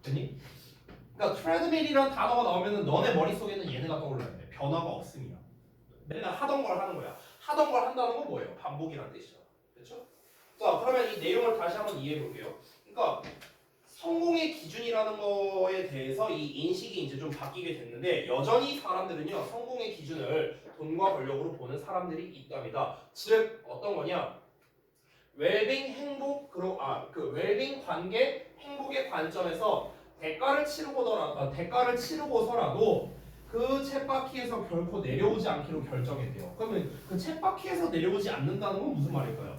됐니? 그러니까 트레드밀이라는 단어가 나오면은 너네 머릿속에는 얘네가 떠올라야 돼. 변화가 없음이야. 맨날 하던 걸 하는 거야. 하던 걸 한다는 건 뭐예요? 반복이라는 뜻이잖아. 그렇죠? 자, 그러면 이 내용을 다시 한번 이해해 볼게요. 그러니까 성공의 기준이라는 거에 대해서 이 인식이 이제 좀 바뀌게 됐는데 여전히 사람들은요 성공의 기준을 돈과 권력으로 보는 사람들이 있답니다. 즉 어떤 거냐? 웰빙 행복 그 웰빙 관계 행복의 관점에서 대가를 치르고서라도 그 쳇바퀴에서 결코 내려오지 않기로 결정했대요. 그러면 그 쳇바퀴에서 내려오지 않는다는 건 무슨 말일까요?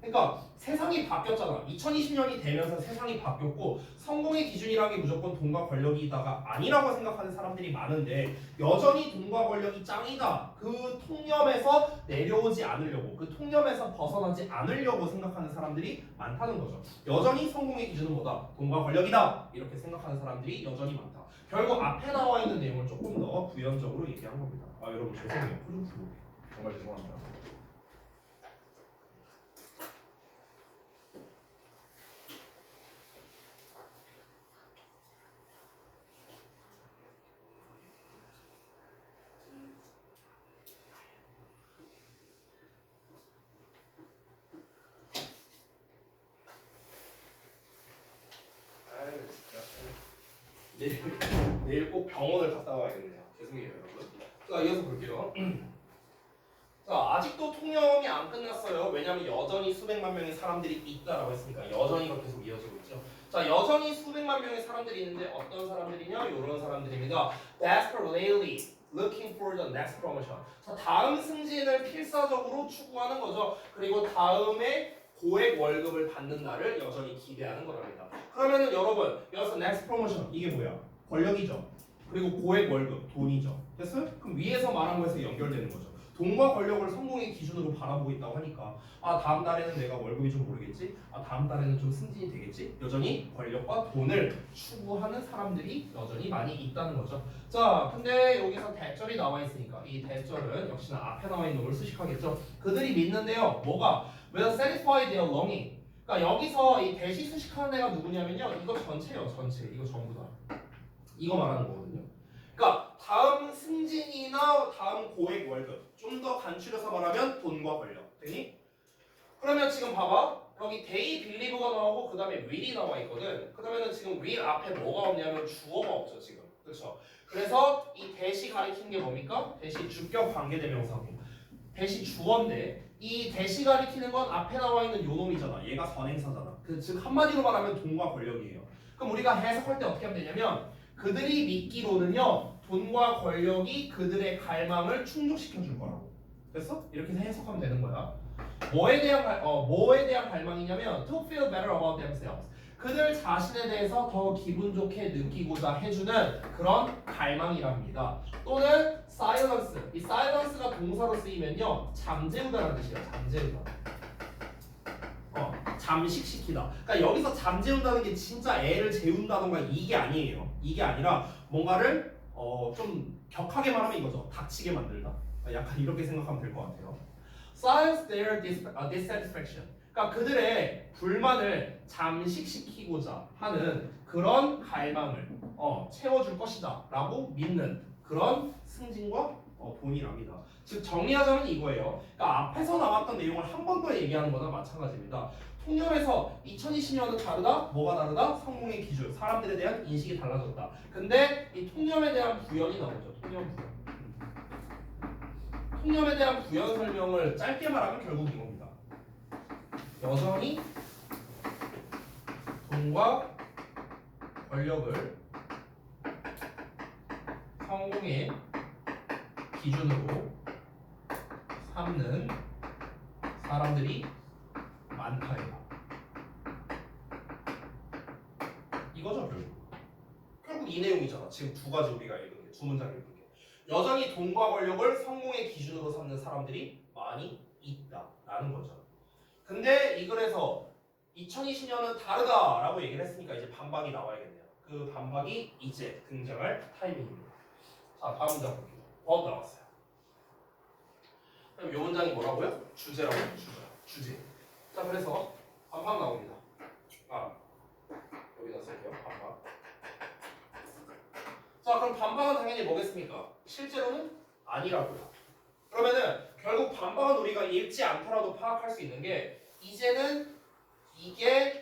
그러니까 세상이 바뀌었잖아. 2020년이 되면서 세상이 바뀌었고 성공의 기준이라는 게 무조건 돈과 권력이다가 아니라고 생각하는 사람들이 많은데 여전히 돈과 권력이 짱이다. 그 통념에서 내려오지 않으려고 그 통념에서 벗어나지 않으려고 생각하는 사람들이 많다는 거죠. 여전히 성공의 기준은 뭐다? 돈과 권력이다. 이렇게 생각하는 사람들이 여전히 많다. 결국 앞에 나와 있는 내용을 조금 더 부연적으로 얘기한 겁니다. 아 여러분 죄송해요. 표정 풀고 정말 죄송합니다. 내일 꼭 병원을 갔다 와야겠네요. 죄송해요 여러분. 자 이어서 볼게요. 자 아직도 통념이 안 끝났어요. 왜냐하면 여전히 수백만 명의 사람들이 있다라고 했으니까 여전히가 계속 이어지고 있죠. 자 여전히 수백만 명의 사람들이 있는데 어떤 사람들이냐? 이런 사람들입니다. Desperately looking for the next promotion. 자 다음 승진을 필사적으로 추구하는 거죠. 그리고 다음에 고액 월급을 받는 날을 여전히 기대하는 거랍니다. 그러면은 여러분 여기서 next promotion 이게 뭐야? 권력이죠. 그리고 고액 월급 돈이죠. 됐어요? 그럼 위에서 말한 거에서 연결되는 거죠. 돈과 권력을 성공의 기준으로 바라보고 있다고 하니까 아 다음 달에는 내가 월급이 좀 오르겠지? 아 다음 달에는 좀 승진이 되겠지? 여전히 권력과 돈을 추구하는 사람들이 여전히 많이 있다는 거죠. 자 근데 여기서 대절이 나와 있으니까 이 대절은 역시나 앞에 나와 있는 걸 수식하겠죠. 그들이 믿는데요. 뭐가? Will satisfy their longing. 그러니까 여기서 이 대시 수식하는 애가 누구냐면요. 이거 전체예요. 전체. 이거 전부 다. 이거 말하는 거거든요. 그러니까 다음 승진이나 다음 고액 월급 좀 더 간추려서 말하면 돈과 권력 되니? 그러면 지금 봐봐 여기 they believe가 나오고 그 다음에 will이 나와 있거든. 그러면은 지금 will 앞에 뭐가 없냐면 주어가 없죠 지금. 그렇죠? 그래서 이 대시 가리키는 게 뭡니까? 대시 주격 관계대명사고 대시 주어인데 이 대시 가리키는 건 앞에 나와 있는 요놈이잖아. 얘가 선행사잖아. 즉 한마디로 말하면 돈과 권력이에요. 그럼 우리가 해석할 때 어떻게 하면 되냐면 그들이 믿기로는요 돈과 권력이 그들의 갈망을 충족시켜 줄 거라고. 됐어? 이렇게 해석하면 되는 거야. 뭐에 대한 갈망이냐면 to feel better about themselves. 그들 자신에 대해서 더 기분 좋게 느끼고자 해주는 그런 갈망이랍니다. 또는 silence. 이 silence가 동사로 쓰이면요 잠재우다라는 뜻이에요. 잠재우다. 잠식시키다. 그러니까 여기서 잠재운다는 게 진짜 애를 재운다던가 이게 아니에요. 이게 아니라 뭔가를 좀 격하게 말하면 이거죠. 닥치게 만들다. 약간 이렇게 생각하면 될 것 같아요. Silence their dissatisfaction. 그러니까 그들의 불만을 잠식시키고자 하는 그런 갈망을 채워줄 것이다 라고 믿는 그런 승진과 돈이랍니다. 즉 정리하자면 이거예요. 그러니까 앞에서 나왔던 내용을 한 번 더 얘기하는 거나 마찬가지입니다. 통념에서 2020년은 다르다? 뭐가 다르다? 성공의 기준, 사람들에 대한 인식이 달라졌다. 근데 이 통념에 대한 부연이 나오죠. 통념 부연. 통념에 대한 부연 설명을 짧게 말하면 결국 이겁니다. 여전히 돈과 권력을 성공의 기준으로 삼는 사람들이 많다예요. 이거죠 결국 이 내용이잖아. 지금 두 가지 우리가 읽은 게, 두 문장 읽은 게. 여전히 돈과 권력을 성공의 기준으로 삼는 사람들이 많이 있다라는 거죠. 근데 이 글에서 2020년은 다르다라고 얘기를 했으니까 이제 반박이 나와야겠네요. 그 반박이 이제 등장할 타이밍입니다. 자 다음 문장 볼게요. 법 나왔어요. 그럼 이 문장이 뭐라고요? 주제라고 해요. 주제. 자 그래서 반박 나옵니다. 여기다 쓸게요. 반박. 자, 그럼 반방은 당연히 뭐겠습니까? 실제로는 아니라고요. 그러면은 결국 반방은 우리가 읽지 않더라도 파악할 수 있는 게 이제는 이게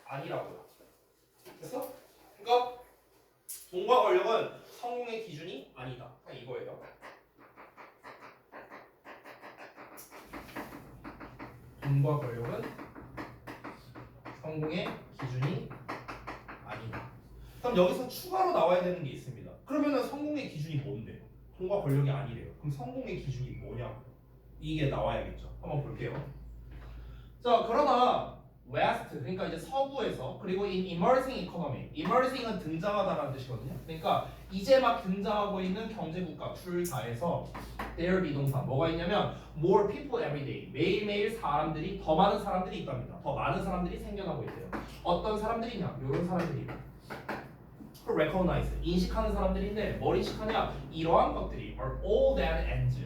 아니라고요. 됐어? 그러니까 돈과 권력은 성공의 기준이 아니다. 그냥 이거예요. 돈과 권력은 성공의 기준이 아니다. 그럼 여기서 추가로 나와야 되는 게 있습니다. 그러면은 성공의 기준이 뭔데? 돈과 권력이 아니래요. 그럼 성공의 기준이 뭐냐고. 이게 나와야겠죠. 한번 볼게요. 자, 그러나 West, 그러니까 이제 서부에서, 그리고 in emerging economy, emerging은 등장하다라는 뜻이거든요. 그러니까 이제 막 등장하고 있는 경제국가 출사에서 there 비동사 뭐가 있냐면 more people every day, 매일매일 사람들이, 더 많은 사람들이 있답니다. 더 많은 사람들이 생겨나고 있대요. 어떤 사람들이냐? 이런 사람들이 recognize, 인식하는 사람들인데 뭘 인식하냐? 이러한 것들이 are all that ends,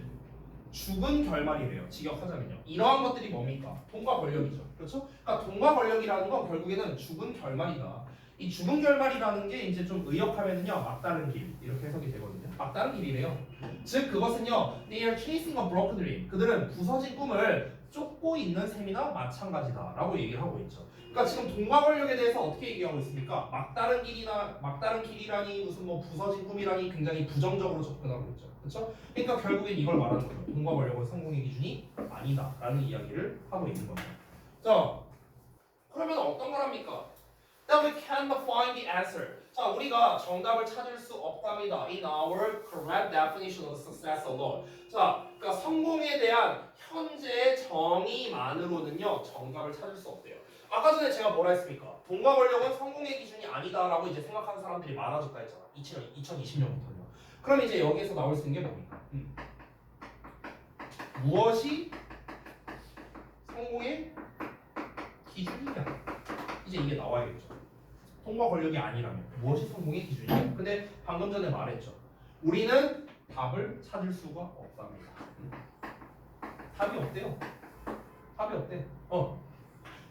죽은 결말이래요. 직역하자면요. 이러한 것들이 뭡니까? 돈과 권력이죠. 그렇죠? 그러니까 돈과 권력이라는 건 결국에는 죽은 결말이다. 이 죽은 결말이라는 게 이제 좀 의역하면은요, 막다른 길 이렇게 해석이 되거든요. 막다른 길이래요. 즉 그것은요, they are chasing a broken dream. 그들은 부서진 꿈을 쫓고 있는 셈이나 마찬가지다라고 얘기를 하고 있죠. 그러니까 지금 돈과 권력에 대해서 어떻게 얘기하고 있습니까? 막다른 길이라니 무슨 뭐 부서진 꿈이라니 굉장히 부정적으로 접근하고 있죠. 그렇죠? 그러니까 결국엔 이걸 말하는 거죠. 돈과 권력은 성공의 기준이 아니다라는 이야기를 하고 있는 거죠. 자, 그러면 어떤 걸 합니까? That we can't find the answer. 자, 우리가 정답을 찾을 수 없답니다. In our correct definition of success alone. 자, 그러니까 성공에 대한 현재의 정의만으로는요, 정답을 찾을 수 없대요. 아까 전에 제가 뭐라 했습니까? 돈과 권력은 성공의 기준이 아니다라고 이제 생각하는 사람들이 많아졌다 했잖아. 2020년부터요. 그럼 이제 여기에서 나올 수 있는 게 뭡니까? 무엇이 성공의 기준이냐? 이제 이게 나와야겠죠. 돈과 권력이 아니라면 무엇이 성공의 기준이냐? 근데 방금 전에 말했죠. 우리는 답을 찾을 수가 없답니다. 답이 없대요. 답이 없대.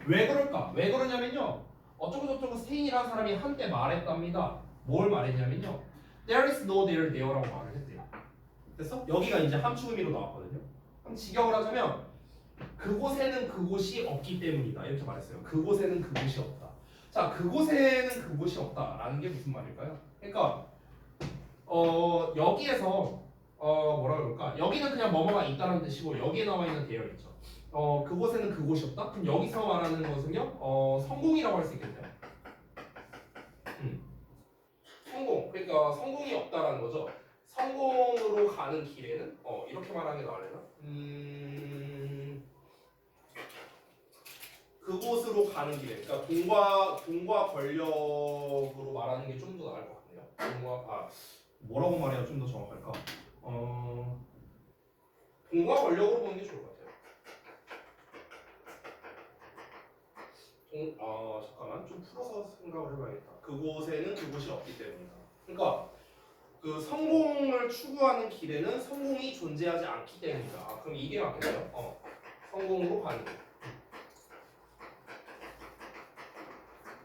왜 그럴까? 왜 그러냐면요. 어쩌고저쩌고 스테인이라는 사람이 한때 말했답니다. 뭘 말했냐면요. There is no there there라고 말을 했대요. 됐어? 여기가 이제 함축 의미로 나왔거든요. 그럼 직역을 하자면 그곳에는 그곳이 없기 때문이다. 이렇게 말했어요. 그곳에는 그곳이 없다. 자, 그곳에는 그곳이 없다라는 게 무슨 말일까요? 그러니까 여기에서 뭐라 그럴까? 여기는 그냥 뭐뭐가 있다는 뜻이고 여기에 나와 있는 대열 있죠. 그곳에는 그곳이 없다? 그럼 여기서 말하는 것은요, 성공이라고 할 수 있겠네요. 성공. 그러니까 성공이 없다라는 거죠. 성공으로 가는 길에는 이렇게 말하는 게 나을래나? 그곳으로 가는 길에, 그러니까 돈과 권력으로 말하는 게 좀 더 나을 것 같네요. 뭐라고 말해야 좀 더 정확할까? 돈과 권력으로 보는 게 좋을 것 같아요. 잠깐만 좀 풀어서 생각을 해봐야겠다. 그곳에는 그곳이 없기 때문이다. 그러니까 그 성공을 추구하는 길에는 성공이 존재하지 않기 때문이다. 그럼 이게 맞겠네요. 성공으로 가는 길.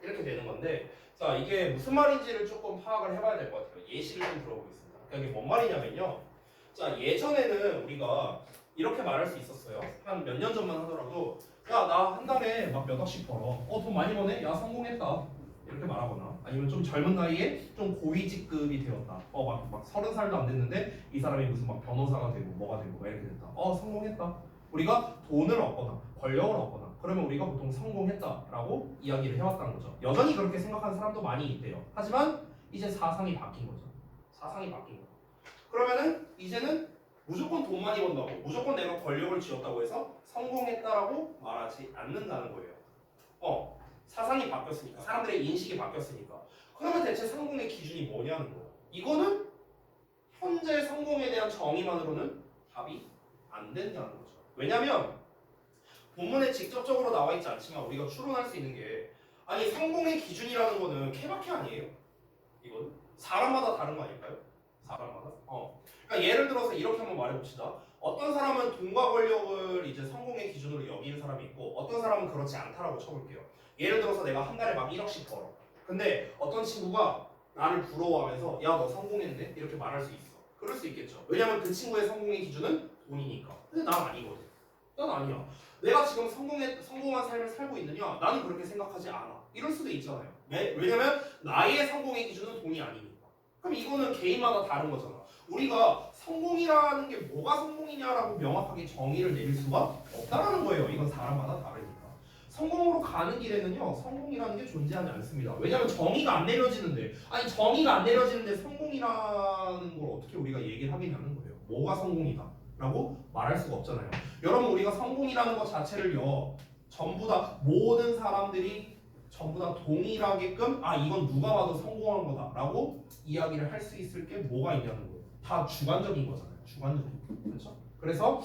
이렇게 되는 건데, 자, 이게 무슨 말인지를 조금 파악을 해봐야 될 것 같아요. 예시를 좀 들어보겠습니다. 그러니까 이게 뭔 말이냐면요. 자, 예전에는 우리가 이렇게 말할 수 있었어요. 한 몇 년 전만 하더라도, 야, 나 한 달에 막 몇 억씩 벌어. 돈 많이 버네? 야, 성공했다. 이렇게 말하거나, 아니면 좀 젊은 나이에 좀 고위 직급이 되었다. 막 30살도 안 됐는데 이 사람이 무슨 막 변호사가 되고 뭐가 되고 막 이렇게 됐다. 성공했다. 우리가 돈을 얻거나 권력을 얻거나 그러면 우리가 보통 성공했다라고 이야기를 해왔다는 거죠. 여전히 그렇게 생각하는 사람도 많이 있대요. 하지만 이제 사상이 바뀐 거죠. 사상이 바뀐 거. 그러면은 이제는 무조건 돈 많이 번다고, 무조건 내가 권력을 쥐었다고 해서 성공했다라고 말하지 않는다는 거예요. 사상이 바뀌었으니까, 사람들의 인식이 바뀌었으니까. 그러면 대체 성공의 기준이 뭐냐는 거예요. 이거는 현재 성공에 대한 정의만으로는 답이 안 된다는 거죠. 왜냐면 본문에 직접적으로 나와 있지 않지만 우리가 추론할 수 있는 게, 아니 성공의 기준이라는 거는 케바케 아니에요? 이거는 사람마다 다른 거 아닐까요? 사람마다. 그러니까 예를 들어서 이렇게 한번 말해봅시다. 어떤 사람은 돈과 권력을 이제 성공의 기준으로 여기는 사람이 있고, 어떤 사람은 그렇지 않다라고 쳐볼게요. 예를 들어서 내가 한 달에 막 1억씩 벌어. 근데 어떤 친구가 나를 부러워하면서 야 너 성공했네 이렇게 말할 수 있어. 그럴 수 있겠죠. 왜냐면 그 친구의 성공의 기준은 돈이니까. 근데 난 아니거든. 난 아니야. 내가 지금 성공한 삶을 살고 있느냐? 나는 그렇게 생각하지 않아. 이럴 수도 있잖아요. 왜냐면 나의 성공의 기준은 돈이 아니니까. 그럼 이거는 개인마다 다른 거잖아. 우리가 성공이라는 게 뭐가 성공이냐라고 명확하게 정의를 내릴 수가 없다라는 거예요. 이건 사람마다 다르니까. 성공으로 가는 길에는요, 성공이라는 게 존재하지 않습니다. 왜냐하면 정의가 안 내려지는데, 아니 정의가 안 내려지는데 성공이라는 걸 어떻게 우리가 얘기를 하겠냐는 거예요. 뭐가 성공이다? 라고 말할 수가 없잖아요. 여러분 우리가 성공이라는 것 자체를요, 전부 다 모든 사람들이 전부 다 동일하게끔 아 이건 누가 봐도 성공한 거다라고 이야기를 할 수 있을 게 뭐가 있냐는 거예요. 다 주관적인 거잖아요. 주관적인 거. 그렇죠? 그래서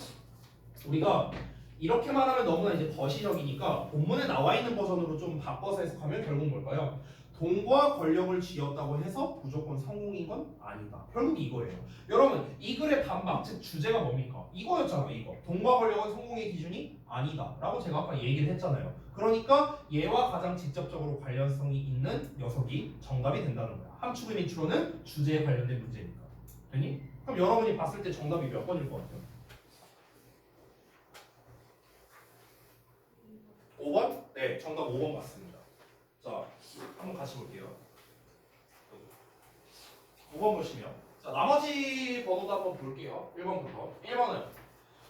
우리가 이렇게 말하면 너무나 이제 거시적이니까 본문에 나와 있는 버전으로 좀 바꿔서 해석하면 결국 뭘까요? 돈과 권력을 쥐었다고 해서 무조건 성공인 건 아니다. 결국 이거예요. 여러분 이 글의 반박 즉 주제가 뭡니까? 이거였잖아 이거. 돈과 권력은 성공의 기준이 아니다 라고 제가 아까 얘기를 했잖아요. 그러니까 얘와 가장 직접적으로 관련성이 있는 녀석이 정답이 된다는 거야. 함축의 밑으로는 주제에 관련된 문제니까. 되니? 그럼 여러분이 봤을 때 정답이 몇 번일 것 같아요? 5번? 네, 정답 5번 맞습니다. 자, 한번 같이 볼게요. 5번 보시면 자, 나머지 번호도 한번 볼게요. 1번부터. 1번은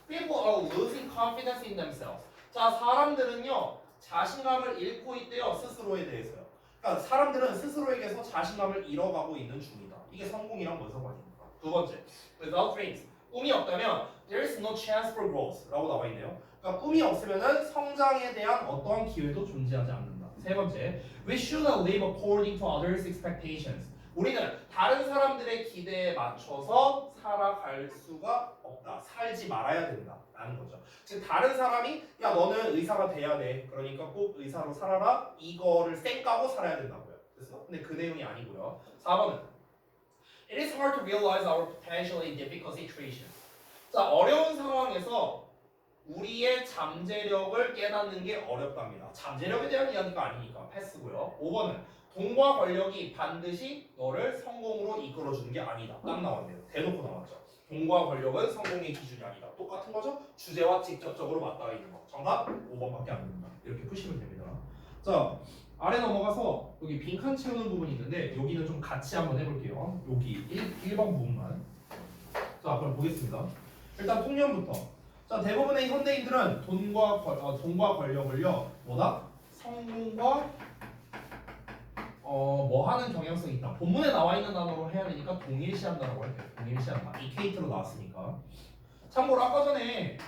People are losing confidence in themselves. 자, 사람들은요 자신감을 잃고 있대요. 스스로에 대해서요. 그러니까 사람들은 스스로에게서 자신감을 잃어가고 있는 중이다. 이게 성공이란 뭔 상관입니까? 두 번째, without dreams. 꿈이 없다면 there is no chance for growth 라고 나와 있네요. 그러니까 꿈이 없으면은 성장에 대한 어떠한 기회도 존재하지 않는다. 세 번째, we should live according to others' expectations. 우리는 다른 사람들의 기대에 맞춰서 살아갈 수가 없다. 살지 말아야 된다. 라는 거죠. 즉 다른 사람이 야 너는 의사가 돼야 돼. 그러니까 꼭 의사로 살아라. 이거를 쌩 까고 살아야 된다고요. 됐어? 근데 그 내용이 아니고요. 4번은 It is hard to realize our potential in difficult situations. 자, 어려운 상황에서 우리의 잠재력을 깨닫는 게 어렵답니다. 잠재력에 대한 이야기가 아니니까 패스고요. 5번은 돈과 권력이 반드시 너를 성공으로 이끌어주는 게 아니다. 딱 나왔네요. 대놓고 나왔죠. 돈과 권력은 성공의 기준이 아니다. 똑같은 거죠? 주제와 직접적으로 맞닿아 있는 거. 정답 5번밖에 안 됩니다. 이렇게 푸시면 됩니다. 자, 아래 넘어가서 여기 빈칸 채우는 부분이 있는데 여기는 좀 같이 한번 해볼게요. 여기 1번 부분만. 자, 그럼 보겠습니다. 일단 통념부터. 자, 대부분의 현대인들은 돈과 권력을요 뭐다? 성공과 뭐 하는 경향성이 있다. 본문에 나와 있는 단어로 해야 되니까 동일시한다라고 할게요. 동일시한다. 이케이트로 나왔으니까. 참고로 아까 전에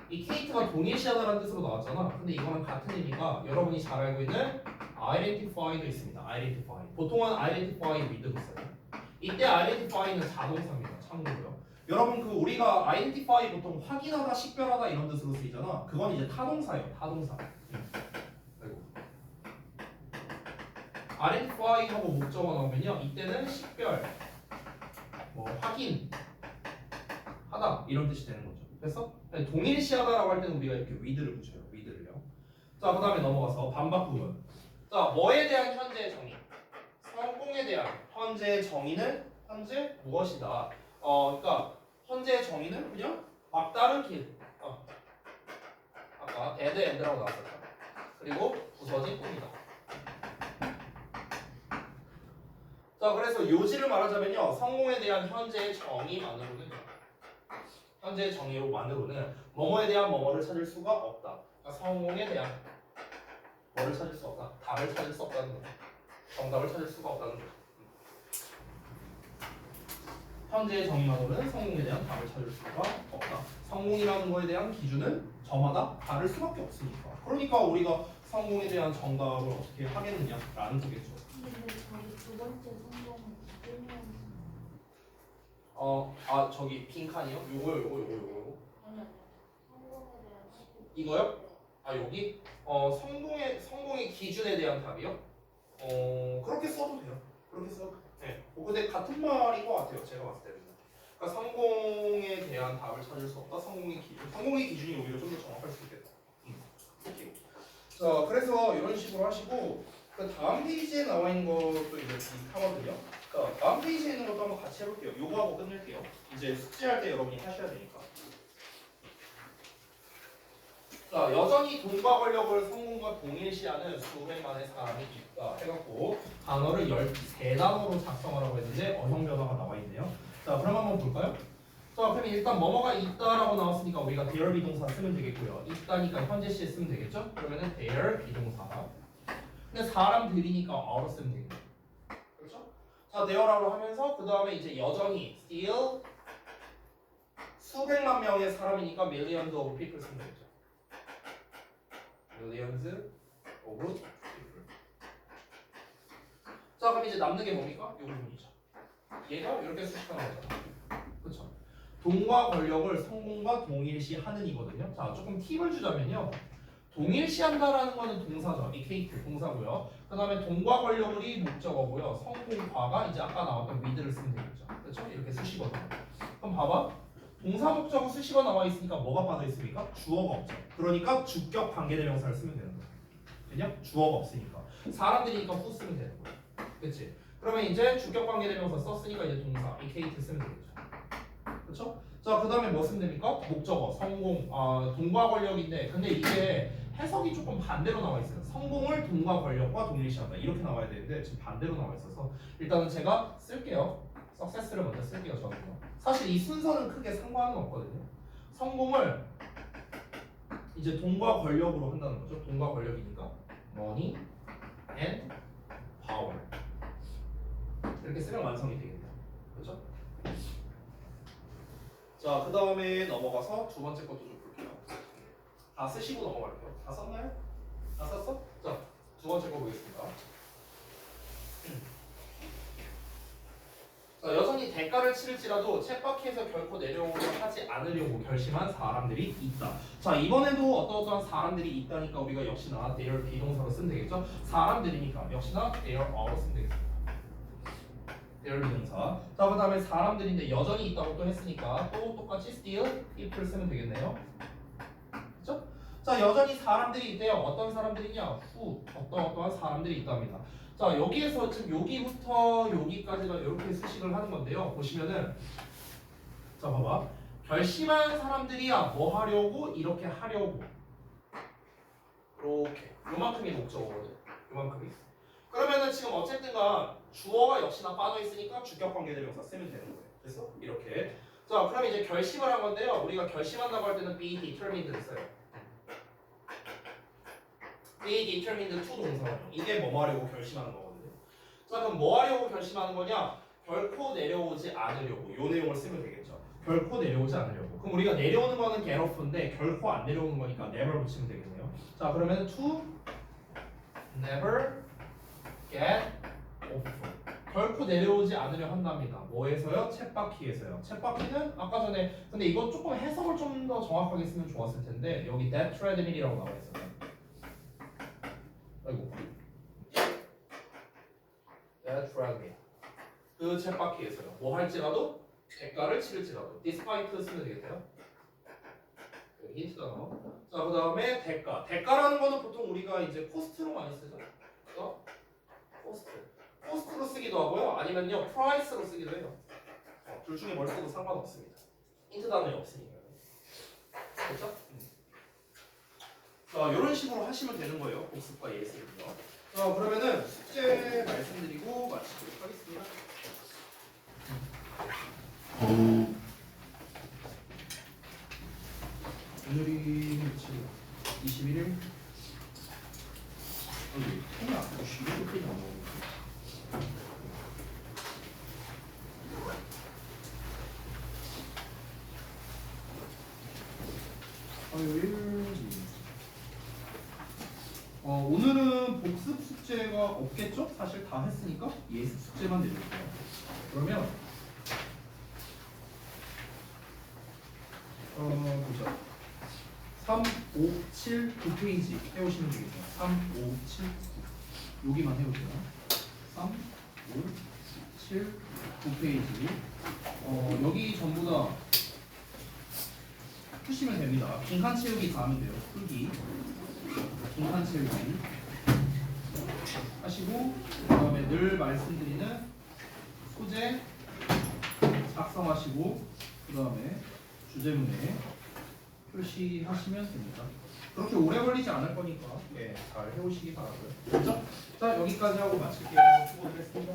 이케이트가 동일시하다라는 뜻으로 나왔잖아. 근데 이거는 같은 의미가 여러분이 잘 알고 있는 identify도 있습니다. identify. 보통은 identify with도 있어요. 이때 identify는 자동사입니다. 참고로요. 여러분 그 우리가 identify 보통 확인하다, 식별하다 이런 뜻으로 쓰이잖아. 그건 이제 타동사예요. 타동사. 아이고. identify하고 목적어 나오면요. 이때는 식별, 뭐 확인, 하다 이런 뜻이 되는 거죠. 됐어? 동일시하다라고 할 때는 우리가 이렇게 with를 붙여요. with를요. 자, 그다음에 넘어가서 반박 부분. 자, 뭐에 대한 현재 정의? 성공에 대한 현재 정의는 현재 무엇이다? 그러니까 현재 정의는 그냥 막다른 길. 아까 데드 엔드라고 나왔었죠. 그리고 부서진 꿈이다. 자, 그래서 요지를 말하자면요, 성공에 대한 현재의 정의만으로는요, 현재의 정의로만으로는 뭐뭐에 대한 뭐뭐를 찾을 수가 없다. 그러니까 성공에 대한 뭐를 찾을 수 없다. 답을 찾을 수 없다는 거죠. 정답을 찾을 수가 없다는 거죠. 현재의 정의만으로는 성공에 대한 답을 찾을 수가 없다. 성공이라는 거에 대한 기준은 저마다 다를 수밖에 없으니까. 그러니까 우리가 성공에 대한 정답을 어떻게 하겠느냐라는 거겠죠. 근데 저기 두 번째 성공은 끌면 저기 빈칸이요? 요거요. 아니 성공에 대한 이거요? 여기 성공의 기준에 대한 답이요? 그렇게 써도 돼요. 그렇게 써도. 네. 근데 같은 말인 것 같아요. 제가 봤을 때는. 그러니까 성공에 대한 답을 찾을 수 없다. 성공의 기준이 오히려 좀 더 정확할 수 있겠다. 자, 그래서 이런 식으로 하시고 그 그 다음 페이지에 나와 있는 것도 이제 비슷하거든요. 그러니까 다음 페이지에 있는 것도 한번 같이 해볼게요. 요거하고 끝낼게요. 이제 숙제할 때 여러분이 하셔야 되니까. 자, 여전히 돈과 권력을 성공과 동일시하는 수백만의 사람이 있다 해갖고 단어를 13단어로 작성하라고 했는데 어형 변화가 나와 있네요. 자, 그럼 한번 볼까요? 자, 그럼 일단 뭐뭐가 있다라고 나왔으니까 우리가 there 비동사 쓰면 되겠고요. 있다니까 현재 시에 쓰면 되겠죠? 그러면은 there 비동사. 근데 사람들이니까 어로 쓰면 되겠죠. 그렇죠? 자, there라고 하면서 그 다음에 이제 여전히 still 수백만 명의 사람이니까 millions of people 쓰면 되겠죠. millions of people. 자, 그럼 이제 남는 게 뭡니까? 이 부분이죠. 얘가 이렇게 수식하는 거잖아. 그렇죠? 돈과 권력을 성공과 동일시하는 이거든요. 자, 조금 팁을 주자면요. 동일시한다라는 거는 동사죠. equate 동사고요. 그 다음에 돈과 권력이 목적어고요. 성공과가 이제 아까 나왔던 with를 쓰면 되겠죠. 그렇죠? 이렇게 수식어. 그럼 봐봐. 동사 목적어 수식어 나와 있으니까 뭐가 빠져 있습니까? 주어가 없죠. 그러니까 주격 관계대명사를 쓰면 되는 거예요. 그냥 주어가 없으니까. 사람들이니까 who 쓰면 되는 거예요. 그렇지? 그러면 이제 주격 관계대명사 썼으니까 이제 동사 equate 쓰면 되겠죠. 그렇죠? 자, 그 다음에 뭐 쓰면 됩니까? 목적어, 성공, 돈과 권력인데 근데 이게 해석이 조금 반대로 나와 있어요. 성공을 돈과 권력과 동일시한다 이렇게 나와야 되는데 지금 반대로 나와 있어서 일단은 제가 쓸게요. success를 먼저 쓸게요. 저는 사실 이 순서는 크게 상관은 없거든요. 성공을 이제 돈과 권력으로 한다는 거죠. 돈과 권력이니까 money and power 이렇게 쓰면 완성이 되겠네요. 그렇죠? 자, 그 다음에 넘어가서 두 번째 것도 좀 볼게요. 다 쓰시고 넘어갈게요. 다 썼나요? 다 썼어? 자, 두 번째 거 보겠습니다. 자, 여전히 대가를 치를지라도 쳇바퀴에서 결코 내려오려 하지 않으려고 결심한 사람들이 있다. 자, 이번에도 어떠한 사람들이 있다니까 우리가 역시나 their 비동사로 쓰면 되겠죠? 사람들이니까 역시나 their 어로 쓰면 되겠습니다. their 비동사. 자, 그 다음에 사람들인데 여전히 있다고 또 했으니까 또 똑같이 still if를 쓰면 되겠네요. 그렇죠? 자, 여전히 사람들이 있대요. 어떤 사람들이냐? who 어떠한 사람들이 있답니다. 자, 여기에서 지금 여기부터 여기까지가 이렇게 수식을 하는 건데요. 보시면은 자, 봐봐. 결심한 사람들이야 뭐 하려고? 이렇게 하려고. 이렇게 요만큼이 목적어거든. 요만큼이. 그러면은 지금 어쨌든가 주어가 역시나 빠져 있으니까 주격 관계대명사 쓰면 되는 거예요. 그래서 이렇게. 자, 그럼 이제 결심을 한 건데요. 우리가 결심한다고 할 때는 be determined를 써요. be determined to 동사예요. 이게 뭐 하려고 결심하는 거거든요. 자, 그럼 뭐 하려고 결심하는 거냐? 결코 내려오지 않으려고. 요 내용을 쓰면 되겠죠. 결코 내려오지 않으려고. 그럼 우리가 내려오는 거는 get off인데 결코 안 내려오는 거니까 never 붙이면 되겠네요. 자, 그러면 to never get off. 결코 내려오지 않으려 한답니다. 뭐에서요? 쳇바퀴에서요. 쳇바퀴는 아까 전에 근데 이건 조금 해석을 좀 더 정확하게 쓰면 좋았을 텐데 여기 that treadmill이라고 나와 있어요. 아이고. that treadmill. 그 쳇바퀴에서요. 뭐 할지라도 대가를 치를지라도 despite 쓰면 되겠네요. 여기 힌트가 나와. 자, 그 다음에 대가. 대가라는 거는 보통 우리가 이제 코스트로 많이 쓰죠. 그래서 코스트. 코스트로 쓰기도 하고요. 아니면요 프라이스로 쓰기도 해요. 둘 중에 뭘 써도 상관없습니다. 힌트 단어이 없으니까요. 그렇죠? 자, 이런 식으로 하시면 되는 거예요. 복습과 예습은요. 자, 그러면은 숙제 말씀드리고 마치도록 하겠습니다. 오늘이 21일. 통이 안 21일 안 나오네. 화요일. 오늘은 복습 숙제가 없겠죠? 사실 다 했으니까 예습 숙제만 내릴게요. 그러면 보자. 3, 5, 7, 9페이지 해오시면 되겠죠. 3, 5, 7, 9 여기만 해오세요. 3, 5, 7, 9페이지 여기 전부 다 푸시면 됩니다. 빈칸 채우기 다 하면 돼요. 풀기 빈칸 채우기 하시고 그다음에 늘 말씀드리는 소재 작성하시고 그다음에 주제문에 표시하시면 됩니다. 그렇게 오래 걸리지 않을 거니까 잘 해오시기 바라고요. 그렇죠? 자 여기까지 하고 마칠게요. 수고하셨습니다.